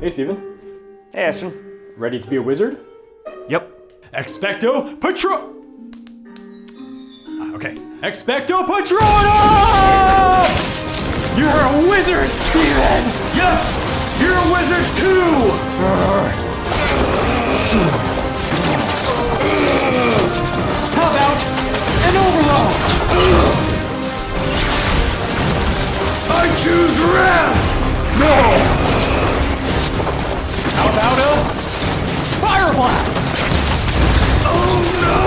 Hey, Steven. Hey, Ashton. Ready to be a wizard? Yep. Expecto Patron! Okay. Expecto Patronum! You're a wizard, Steven! Yes! You're a wizard too! How about an overload? I choose wrath! No! How about a fire blast? Oh no!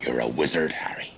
You're a wizard, Harry.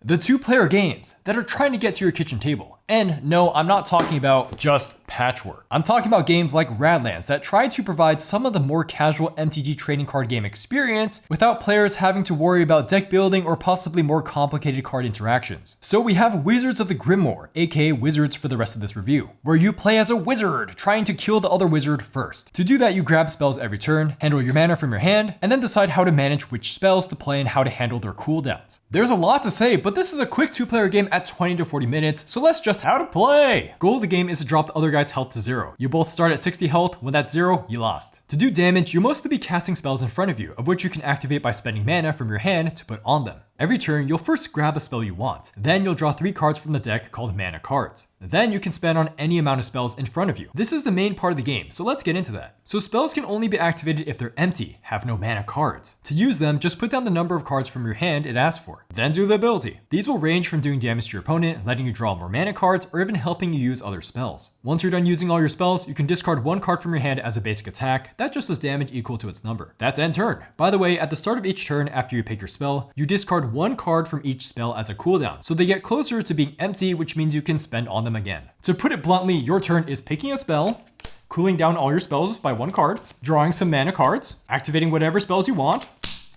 The two-player games that are trying to get to your kitchen table. And no, I'm not talking about just patchwork. I'm talking about games like Radlands that try to provide some of the more casual MTG trading card game experience without players having to worry about deck building or possibly more complicated card interactions. So we have Wizards of the Grimoire, aka Wizards for the rest of this review, where you play as a wizard trying to kill the other wizard first. To do that, you grab spells every turn, handle your mana from your hand, and then decide how to manage which spells to play and how to handle their cooldowns. There's a lot to say, but this is a quick two-player game at 20 to 40 minutes, so let's just how to play. Goal of the game is to drop the other guy's health to 0. You both start at 60 health. When that's 0, you lost. To do damage, you'll mostly be casting spells in front of you, of which you can activate by spending mana from your hand to put on them. Every turn, you'll first grab a spell you want. Then you'll draw 3 cards from the deck called mana cards. Then you can spend on any amount of spells in front of you. This is the main part of the game, so let's get into that. So spells can only be activated if they're empty, have no mana cards. To use them, just put down the number of cards from your hand it asks for. Then do the ability. These will range from doing damage to your opponent, letting you draw more mana cards, or even helping you use other spells. Once you're done using all your spells, you can discard 1 card from your hand as a basic attack. That just does damage equal to its number. That's end turn. By the way, at the start of each turn after you pick your spell, you discard 1 card from each spell as a cooldown. So they get closer to being empty, which means you can spend on them again. To put it bluntly, your turn is picking a spell, cooling down all your spells by 1 card, drawing some mana cards, activating whatever spells you want,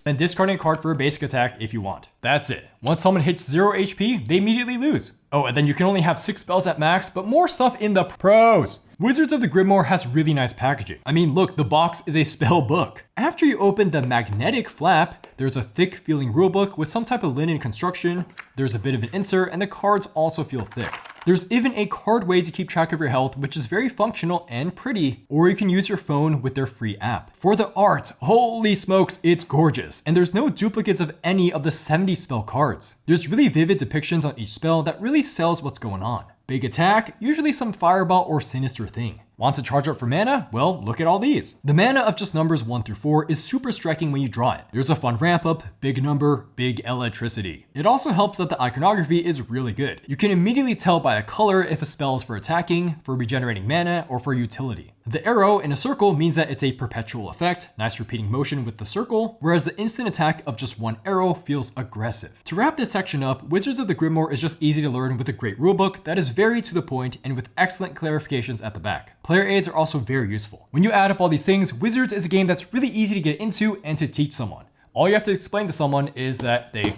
then discarding a card for a basic attack if you want. That's it. Once someone hits 0 HP, they immediately lose. Oh, and then you can only have 6 spells at max, but more stuff in the pros. Wizards of the Grimoire has really nice packaging. I mean, look, the box is a spell book. After you open the magnetic flap, there's a thick feeling rulebook with some type of linen construction. There's a bit of an insert, and the cards also feel thick. There's even a card way to keep track of your health, which is very functional and pretty, or you can use your phone with their free app. For the art, holy smokes, it's gorgeous, and there's no duplicates of any of the 70 spell cards. There's really vivid depictions on each spell that really sells what's going on. Big attack, usually some fireball or sinister thing. Want to charge up for mana? Well, look at all these. The mana of just numbers 1 through 4 is super striking when you draw it. There's a fun ramp up, big number, big electricity. It also helps that the iconography is really good. You can immediately tell by a color if a spell is for attacking, for regenerating mana, or for utility. The arrow in a circle means that it's a perpetual effect, nice repeating motion with the circle, whereas the instant attack of just 1 arrow feels aggressive. To wrap this section up, Wizards of the Grimoire is just easy to learn with a great rulebook that is very to the point and with excellent clarifications at the back. Player aids are also very useful. When you add up all these things, Wizards is a game that's really easy to get into and to teach someone. All you have to explain to someone is that they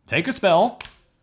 take a spell,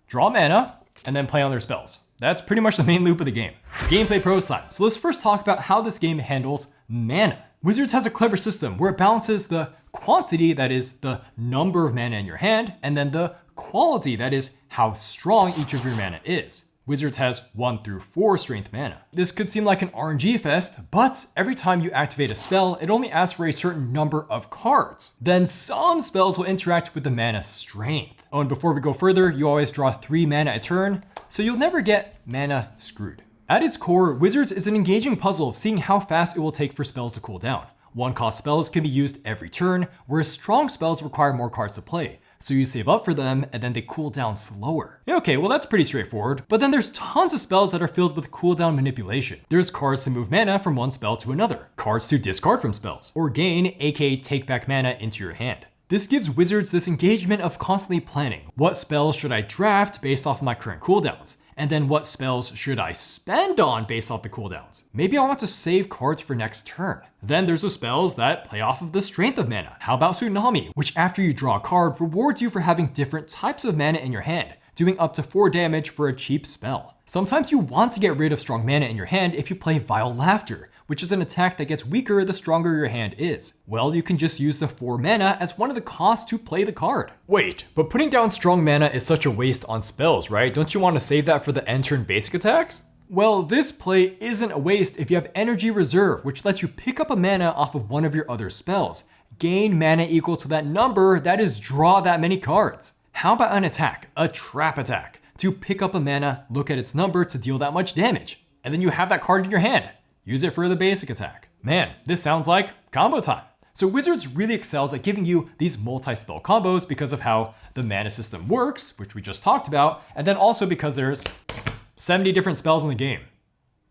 draw mana, and then play on their spells. That's pretty much the main loop of the game. It's a gameplay pros time, so let's first talk about how this game handles mana. Wizards has a clever system where it balances the quantity, that is the number of mana in your hand, and then the quality, that is how strong each of your mana is. Wizards has 1 through 4 strength mana. This could seem like an RNG fest, but every time you activate a spell, it only asks for a certain number of cards. Then some spells will interact with the mana strength. Oh, and before we go further, you always draw 3 mana a turn, so you'll never get mana screwed. At its core, Wizards is an engaging puzzle of seeing how fast it will take for spells to cool down. 1-cost spells can be used every turn, whereas strong spells require more cards to play. So you save up for them and then they cool down slower. Okay, well that's pretty straightforward, but then there's tons of spells that are filled with cooldown manipulation. There's cards to move mana from one spell to another, cards to discard from spells, or gain, aka take back mana into your hand. This gives Wizards this engagement of constantly planning. What spells should I draft based off of my current cooldowns? And then what spells should I spend on based off the cooldowns? Maybe I want to save cards for next turn. Then there's the spells that play off of the strength of mana. How about Tsunami, which after you draw a card rewards you for having different types of mana in your hand, doing up to 4 damage for a cheap spell. Sometimes you want to get rid of strong mana in your hand if you play Vile Laughter, which is an attack that gets weaker the stronger your hand is. Well, you can just use the 4 mana as one of the costs to play the card. Wait, but putting down strong mana is such a waste on spells, right? Don't you want to save that for the end turn basic attacks? Well, this play isn't a waste if you have Energy Reserve, which lets you pick up a mana off of one of your other spells. Gain mana equal to that number, that is draw that many cards. How about an attack, a trap attack, to pick up a mana, look at its number to deal that much damage, and then you have that card in your hand. Use it for the basic attack. Man, this sounds like combo time. So Wizards really excels at giving you these multi-spell combos because of how the mana system works, which we just talked about, and then also because there's 70 different spells in the game.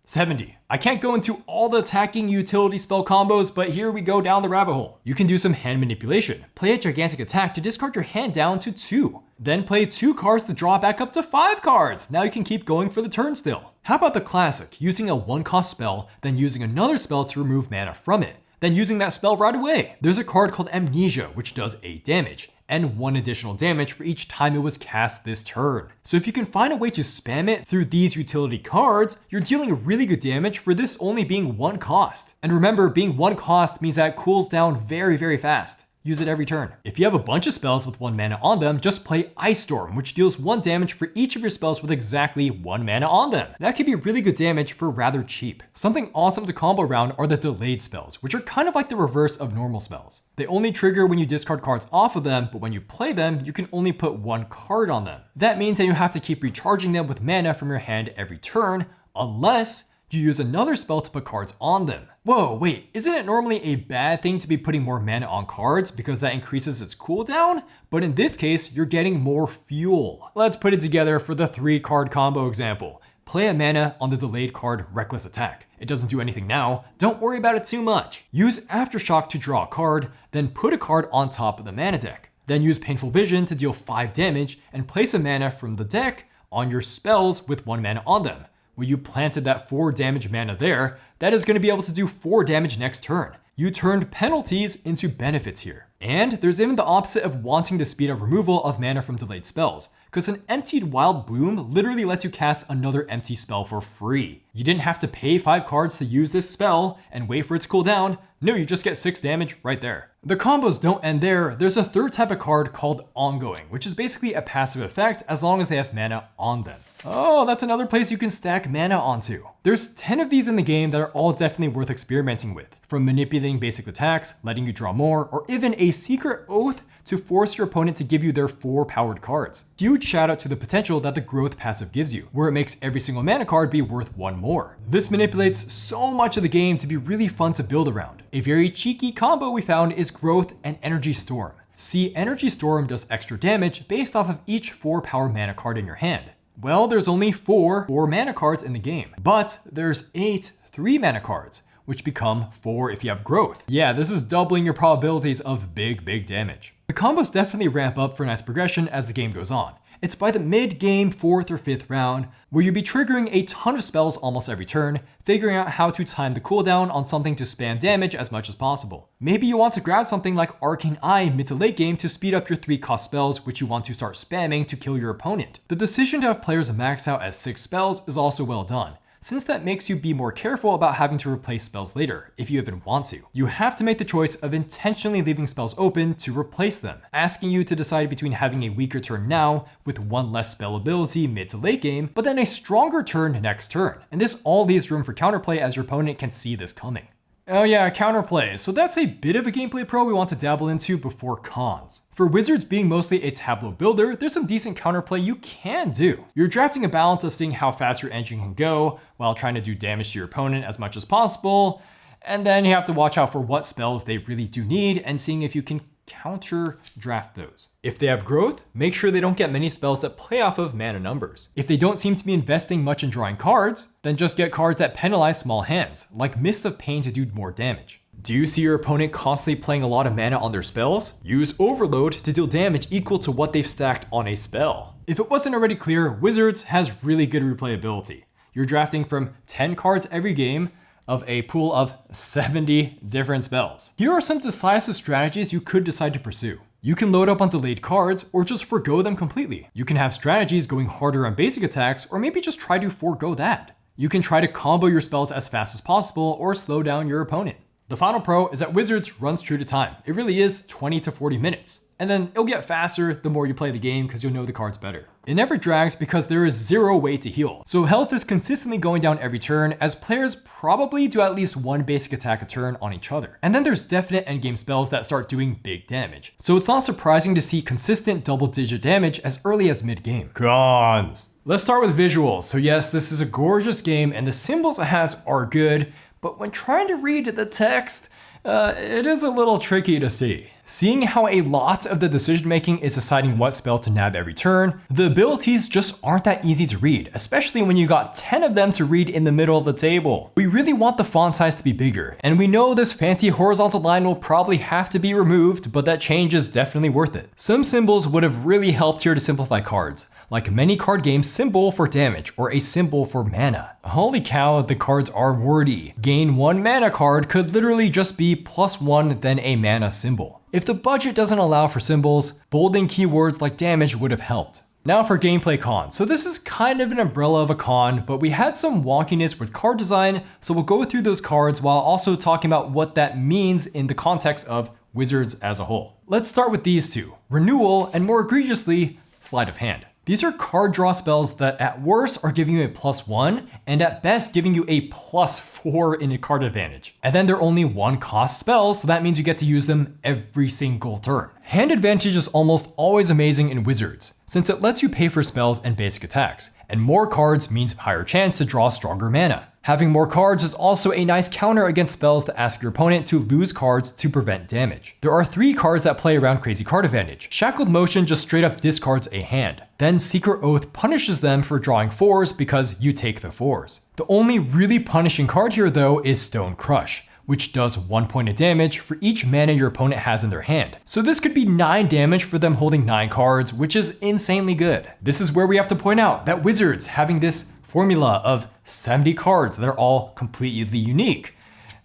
70. I can't go into all the attacking utility spell combos, but here we go down the rabbit hole. You can do some hand manipulation. Play a gigantic attack to discard your hand down to 2. Then play 2 cards to draw back up to 5 cards. Now you can keep going for the turn still. How about the classic, using a 1-cost spell, then using another spell to remove mana from it, then using that spell right away? There's a card called Amnesia, which does 8 damage. And 1 additional damage for each time it was cast this turn. So if you can find a way to spam it through these utility cards, you're dealing really good damage for this only being 1 cost. And remember, being 1 cost means that it cools down very, very fast. Use it every turn. If you have a bunch of spells with 1 mana on them, just play Ice Storm, which deals 1 damage for each of your spells with exactly 1 mana on them. That can be really good damage for rather cheap. Something awesome to combo around are the delayed spells, which are kind of like the reverse of normal spells. They only trigger when you discard cards off of them, but when you play them, you can only put 1 card on them. That means that you have to keep recharging them with mana from your hand every turn, unless you use another spell to put cards on them. Whoa, wait, isn't it normally a bad thing to be putting more mana on cards because that increases its cooldown? But in this case, you're getting more fuel. Let's put it together for the 3-card combo example. Play a mana on the delayed card Reckless Attack. It doesn't do anything now, don't worry about it too much. Use Aftershock to draw a card, then put a card on top of the mana deck. Then use Painful Vision to deal 5 damage and place a mana from the deck on your spells with 1 mana on them. When you planted that 4 damage mana there, that is going to be able to do 4 damage next turn. You turned penalties into benefits here. And there's even the opposite of wanting to speed up removal of mana from delayed spells, because an emptied Wild Bloom literally lets you cast another empty spell for free. You didn't have to pay 5 cards to use this spell and wait for it to cool down. No, you just get 6 damage right there. The combos don't end there. There's a 3rd type of card called Ongoing, which is basically a passive effect as long as they have mana on them. Oh, that's another place you can stack mana onto. There's 10 of these in the game that are all definitely worth experimenting with, from manipulating basic attacks, letting you draw more, or even a secret oath to force your opponent to give you their 4 powered cards. Huge shout out to the potential that the growth passive gives you, where it makes every single mana card be worth 1 more. This manipulates so much of the game to be really fun to build around. A very cheeky combo we found is Growth and Energy Storm. See, Energy Storm does extra damage based off of each 4 power mana card in your hand. Well, there's only 4 mana cards in the game, but there's 8 3 mana cards, which become 4 if you have Growth. Yeah, this is doubling your probabilities of big damage. The combos definitely ramp up for nice progression as the game goes on. It's by the mid-game 4th or 5th round, where you'll be triggering a ton of spells almost every turn, figuring out how to time the cooldown on something to spam damage as much as possible. Maybe you want to grab something like Arcane Eye mid to late game to speed up your 3-cost spells which you want to start spamming to kill your opponent. The decision to have players max out as 6 spells is also well done, since that makes you be more careful about having to replace spells later, if you even want to. You have to make the choice of intentionally leaving spells open to replace them, asking you to decide between having a weaker turn now with 1 less spell ability mid to late game, but then a stronger turn next turn. And this all leaves room for counterplay as your opponent can see this coming. Oh yeah, counterplay. So that's a bit of a gameplay pro we want to dabble into before cons. For Wizards being mostly a tableau builder, there's some decent counterplay you can do. You're drafting a balance of seeing how fast your engine can go while trying to do damage to your opponent as much as possible, and then you have to watch out for what spells they really do need and seeing if you can counter draft those. If they have Growth, make sure they don't get many spells that play off of mana numbers. If they don't seem to be investing much in drawing cards, then just get cards that penalize small hands, like Mist of Pain to do more damage. Do you see your opponent constantly playing a lot of mana on their spells? Use Overload to deal damage equal to what they've stacked on a spell. If it wasn't already clear, Wizards has really good replayability. You're drafting from 10 cards every game, of a pool of 70 different spells. Here are some decisive strategies you could decide to pursue. You can load up on delayed cards or just forgo them completely. You can have strategies going harder on basic attacks or maybe just try to forgo that. You can try to combo your spells as fast as possible or slow down your opponent. The final pro is that Wizards runs true to time. It really is 20 to 40 minutes. And then it'll get faster the more you play the game because you'll know the cards better. It never drags because there is zero way to heal. So health is consistently going down every turn as players probably do at least one basic attack a turn on each other. And then there's definite endgame spells that start doing big damage. So it's not surprising to see consistent double-digit damage as early as mid-game. Cons. Let's start with visuals. So yes, this is a gorgeous game and the symbols it has are good, but when trying to read the text, it is a little tricky to see. Seeing how a lot of the decision making is deciding what spell to nab every turn, the abilities just aren't that easy to read, especially when you got 10 of them to read in the middle of the table. We really want the font size to be bigger, and we know this fancy horizontal line will probably have to be removed, but that change is definitely worth it. Some symbols would have really helped here to simplify cards, like many card games symbol for damage or a symbol for mana. Holy cow, the cards are wordy. Gain 1 mana card could literally just be +1 then a mana symbol. If the budget doesn't allow for symbols, bolding keywords like damage would have helped. Now for gameplay cons. So this is kind of an umbrella of a con, but we had some wonkiness with card design, so we'll go through those cards while also talking about what that means in the context of Wizards as a whole. Let's start with these two, Renewal and more egregiously, Sleight of Hand. These are card draw spells that at worst are giving you a +1 and at best giving you a +4 in a card advantage. And then they're only 1 cost spells, so that means you get to use them every single turn. Hand advantage is almost always amazing in Wizards, since it lets you pay for spells and basic attacks, and more cards means higher chance to draw stronger mana. Having more cards is also a nice counter against spells that ask your opponent to lose cards to prevent damage. There are 3 cards that play around crazy card advantage. Shackled Motion just straight up discards a hand. Then Secret Oath punishes them for drawing 4s because you take the 4s. The only really punishing card here though is Stone Crush, which does 1 point of damage for each mana your opponent has in their hand. So this could be 9 damage for them holding 9 cards, which is insanely good. This is where we have to point out that Wizards having this formula of 70 cards that are all completely unique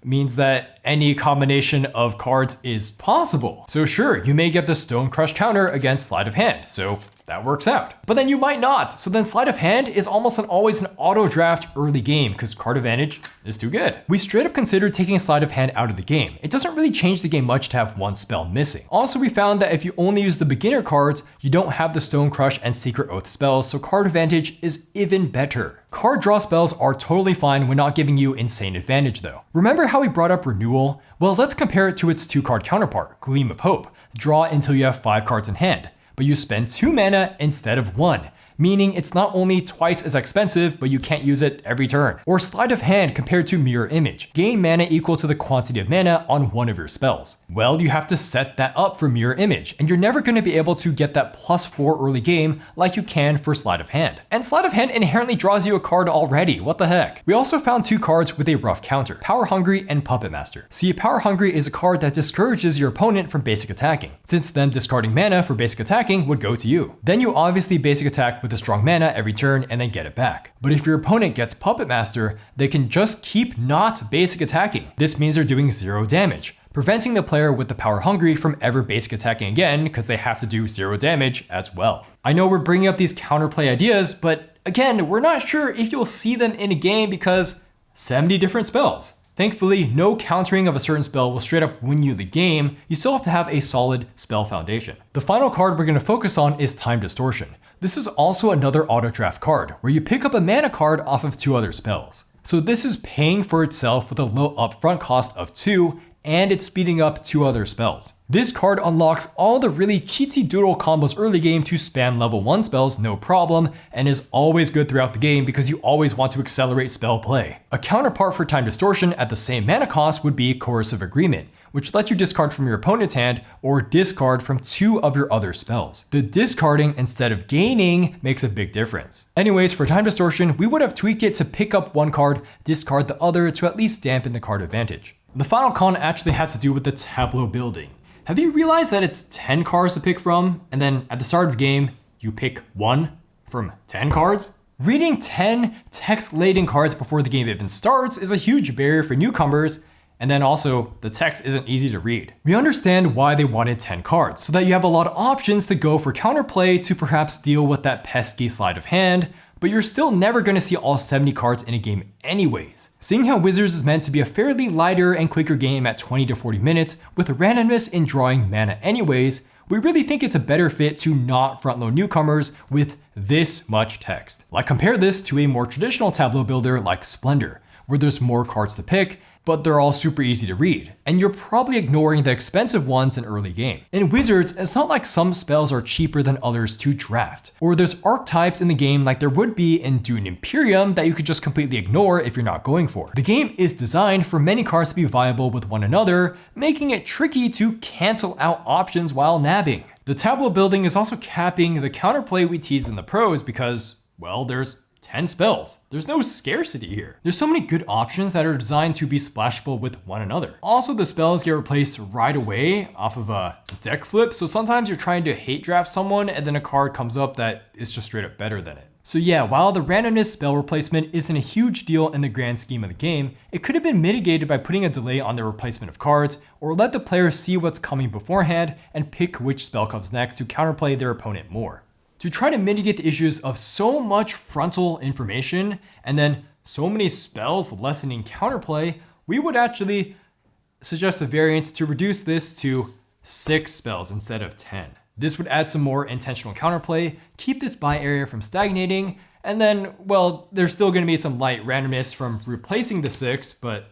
means that any combination of cards is possible. So sure, you may get the Stone Crush counter against Sleight of Hand, so that works out. But then you might not, so then Sleight of Hand is almost always an auto draft early game because card advantage is too good. We straight up considered taking Sleight of Hand out of the game. It doesn't really change the game much to have 1 spell missing. Also, we found that if you only use the beginner cards, you don't have the Stone Crush and Secret Oath spells, so card advantage is even better. Card draw spells are totally fine when not giving you insane advantage though. Remember how we brought up Renewal? Well, let's compare it to its 2-card counterpart, Gleam of Hope. Draw until you have 5 cards in hand, but you spend 2 mana instead of 1, meaning it's not only twice as expensive, but you can't use it every turn. Or Sleight of Hand compared to Mirror Image. Gain mana equal to the quantity of mana on one of your spells. Well, you have to set that up for Mirror Image, and you're never going to be able to get that +4 early game like you can for Sleight of Hand. And Sleight of Hand inherently draws you a card already, what the heck? We also found 2 cards with a rough counter, Power Hungry and Puppet Master. See, Power Hungry is a card that discourages your opponent from basic attacking, since them discarding mana for basic attacking would go to you. Then you obviously basic attack with a strong mana every turn and then get it back. But if your opponent gets Puppet Master, they can just keep not basic attacking. This means they're doing 0 damage, preventing the player with the Power Hungry from ever basic attacking again because they have to do 0 damage as well. I know we're bringing up these counterplay ideas, but again, we're not sure if you'll see them in a game because 70 different spells. Thankfully, no countering of a certain spell will straight up win you the game. You still have to have a solid spell foundation. The final card we're going to focus on is Time Distortion. This is also another auto draft card where you pick up a mana card off of 2 other spells. So this is paying for itself with a low upfront cost of 2 and it's speeding up 2 other spells. This card unlocks all the really cheatsy doodle combos early game to spam level 1 spells no problem, and is always good throughout the game because you always want to accelerate spell play. A counterpart for Time Distortion at the same mana cost would be Coercive Agreement, which lets you discard from your opponent's hand or discard from 2 of your other spells. The discarding instead of gaining makes a big difference. Anyways, for Time Distortion, we would have tweaked it to pick up 1 card, discard the other to at least dampen the card advantage. The final con actually has to do with the tableau building. Have you realized that it's 10 cards to pick from, and then at the start of the game, you pick 1 from 10 cards? Reading 10 text-laden cards before the game even starts is a huge barrier for newcomers, and then also, the text isn't easy to read. We understand why they wanted 10 cards, so that you have a lot of options to go for counterplay to perhaps deal with that pesky Sleight of Hand, but you're still never going to see all 70 cards in a game anyways. Seeing how Wizards is meant to be a fairly lighter and quicker game at 20 to 40 minutes with randomness in drawing mana anyways, we really think it's a better fit to not front-load newcomers with this much text. Like compare this to a more traditional tableau builder like Splendor, where there's more cards to pick, but they're all super easy to read, and you're probably ignoring the expensive ones in early game. In Wizards, it's not like some spells are cheaper than others to draft, or there's archetypes in the game like there would be in Dune Imperium that you could just completely ignore if you're not going for. The game is designed for many cards to be viable with one another, making it tricky to cancel out options while nabbing. The tableau building is also capping the counterplay we tease in the pros because, well, there's 10 spells. There's no scarcity here. There's so many good options that are designed to be splashable with one another. Also, the spells get replaced right away off of a deck flip, so sometimes you're trying to hate draft someone and then a card comes up that is just straight up better than it. So yeah, while the randomness spell replacement isn't a huge deal in the grand scheme of the game, it could have been mitigated by putting a delay on the replacement of cards, or let the player see what's coming beforehand and pick which spell comes next to counterplay their opponent more. To try to mitigate the issues of so much frontal information and then so many spells lessening counterplay, we would actually suggest a variant to reduce this to 6 spells instead of 10. This would add some more intentional counterplay, keep this buy area from stagnating, and then, well, there's still going to be some light randomness from replacing the 6, but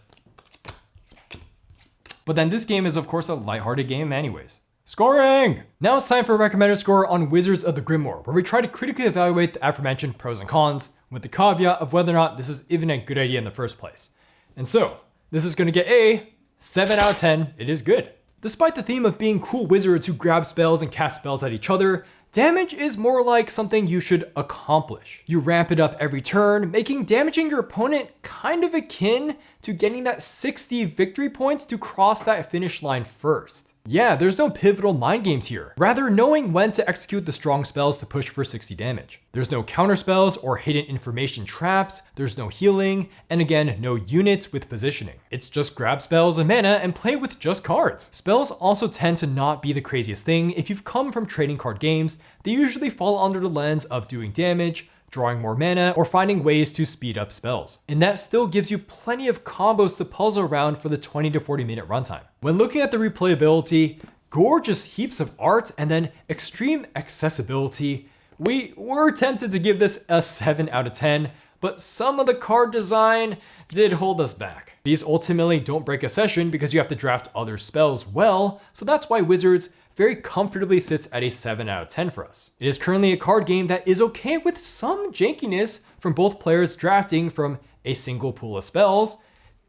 then this game is of course a lighthearted game anyways. Scoring! Now it's time for a recommended score on Wizards of the Grimoire, where we try to critically evaluate the aforementioned pros and cons, with the caveat of whether or not this is even a good idea in the first place. And so, this is going to get a 7 out of 10, it is good. Despite the theme of being cool wizards who grab spells and cast spells at each other, damage is more like something you should accomplish. You ramp it up every turn, making damaging your opponent kind of akin to getting that 60 victory points to cross that finish line first. Yeah, there's no pivotal mind games here, rather knowing when to execute the strong spells to push for 60 damage. There's no counter spells or hidden information traps, there's no healing, and again, no units with positioning. It's just grab spells and mana and play with just cards. Spells also tend to not be the craziest thing. If you've come from trading card games, they usually fall under the lens of doing damage, drawing more mana, or finding ways to speed up spells. And that still gives you plenty of combos to puzzle around for the 20 to 40 minute runtime. When looking at the replayability, gorgeous heaps of art, and then extreme accessibility, we were tempted to give this a 7 out of 10, but some of the card design did hold us back. These ultimately don't break a session because you have to draft other spells well, so that's why Wizards very comfortably sits at a 7 out of 10 for us. It is currently a card game that is okay with some jankiness from both players drafting from a single pool of spells,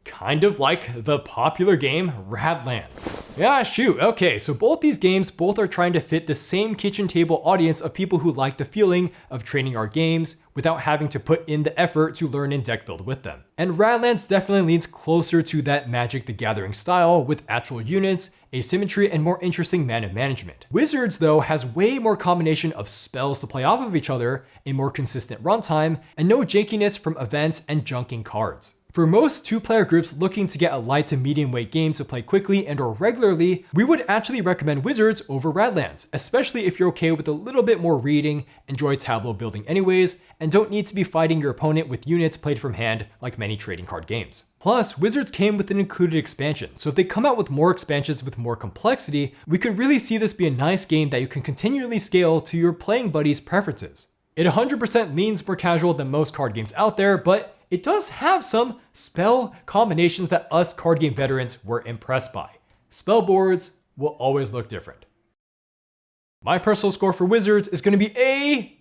kind of like the popular game Radlands. Yeah, shoot, okay, so both these games are trying to fit the same kitchen table audience of people who like the feeling of trading our games without having to put in the effort to learn and deck build with them. And Radlands definitely leans closer to that Magic the Gathering style with actual units, asymmetry, and more interesting mana management. Wizards, though, has way more combination of spells to play off of each other, a more consistent runtime, and no jankiness from events and junking cards. For most two-player groups looking to get a light to medium weight game to play quickly and or regularly, we would actually recommend Wizards over Radlands, especially if you're okay with a little bit more reading, enjoy tableau building anyways, and don't need to be fighting your opponent with units played from hand like many trading card games. Plus, Wizards came with an included expansion, so if they come out with more expansions with more complexity, we could really see this be a nice game that you can continually scale to your playing buddy's preferences. It 100% leans more casual than most card games out there, but it does have some spell combinations that us card game veterans were impressed by. Spell boards will always look different. My personal score for Wizards is going to be a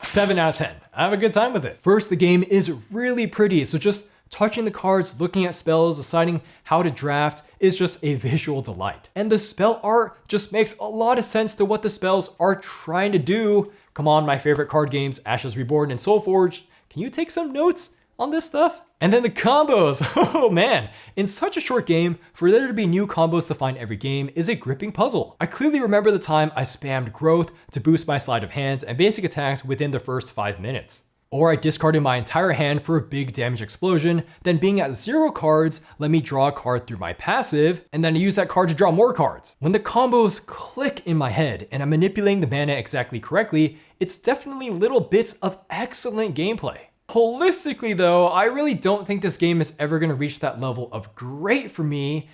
7 out of 10. I have a good time with it. First, the game is really pretty, so just touching the cards, looking at spells, deciding how to draft is just a visual delight. And the spell art just makes a lot of sense to what the spells are trying to do. Come on, my favorite card games, Ashes Reborn and Soulforged. Can you take some notes on this stuff? And then the combos, oh man, in such a short game, for there to be new combos to find every game is a gripping puzzle. I clearly remember the time I spammed growth to boost my sleight of hands and basic attacks within the first 5 minutes. Or I discarded my entire hand for a big damage explosion, then being at 0 cards, let me draw a card through my passive, and then I use that card to draw more cards. When the combos click in my head and I'm manipulating the mana exactly correctly, it's definitely little bits of excellent gameplay. Holistically though, I really don't think this game is ever going to reach that level of great for me,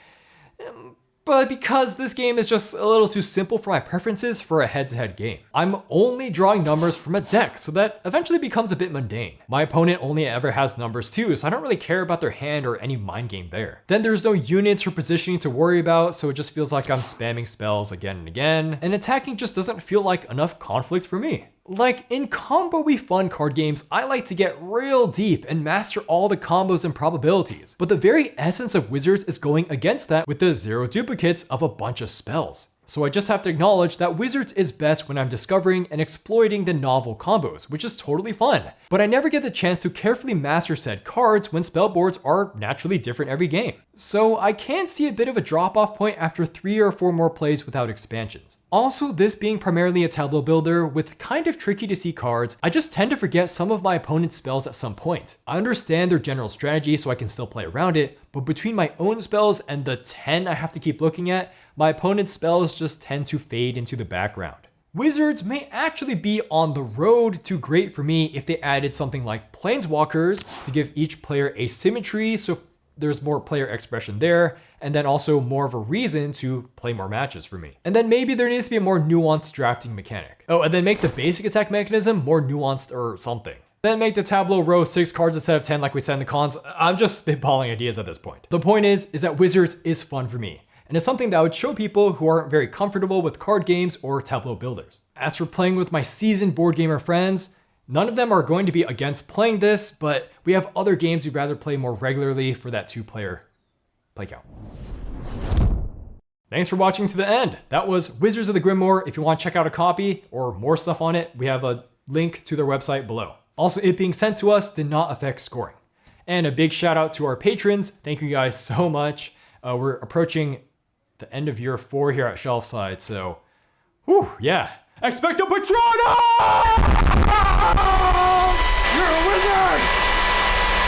but because this game is just a little too simple for my preferences for a head-to-head game. I'm only drawing numbers from a deck, so that eventually becomes a bit mundane. My opponent only ever has numbers too, so I don't really care about their hand or any mind game there. Then there's no units or positioning to worry about, so it just feels like I'm spamming spells again and again, and attacking just doesn't feel like enough conflict for me. Like, in combo-y fun card games, I like to get real deep and master all the combos and probabilities, but the very essence of Wizards is going against that with the 0 duplicates of a bunch of spells. So I just have to acknowledge that Wizards is best when I'm discovering and exploiting the novel combos, which is totally fun. But I never get the chance to carefully master said cards when spell boards are naturally different every game. So I can see a bit of a drop-off point after 3 or 4 more plays without expansions. Also, this being primarily a tableau builder with kind of tricky to see cards, I just tend to forget some of my opponent's spells at some point. I understand their general strategy so I can still play around it, but between my own spells and the 10 I have to keep looking at, my opponent's spells just tend to fade into the background. Wizards may actually be on the road to great for me if they added something like Planeswalkers to give each player asymmetry, so there's more player expression there, and then also more of a reason to play more matches for me. And then maybe there needs to be a more nuanced drafting mechanic. Oh, and then make the basic attack mechanism more nuanced or something. Then make the tableau row 6 cards instead of 10 like we said in the cons. I'm just spitballing ideas at this point. The point is that Wizards is fun for me, and it's something that I would show people who aren't very comfortable with card games or tableau builders. As for playing with my seasoned board gamer friends, none of them are going to be against playing this, but we have other games we'd rather play more regularly for that 2-player play count. Thanks for watching to the end. That was Wizards of the Grimoire. If you want to check out a copy or more stuff on it, we have a link to their website below. Also, it being sent to us did not affect scoring. And a big shout out to our patrons. Thank you guys so much. We're approaching the end of year 4 here at Shelfside, so whew, yeah. Expecto Patronum! You're a wizard!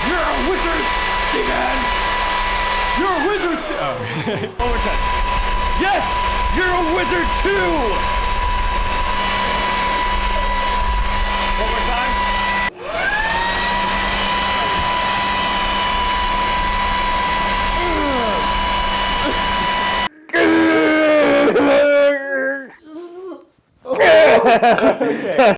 You're a wizard, Steven! You're a wizard, oh. Overtime. Yes! You're a wizard too! One more time. Okay.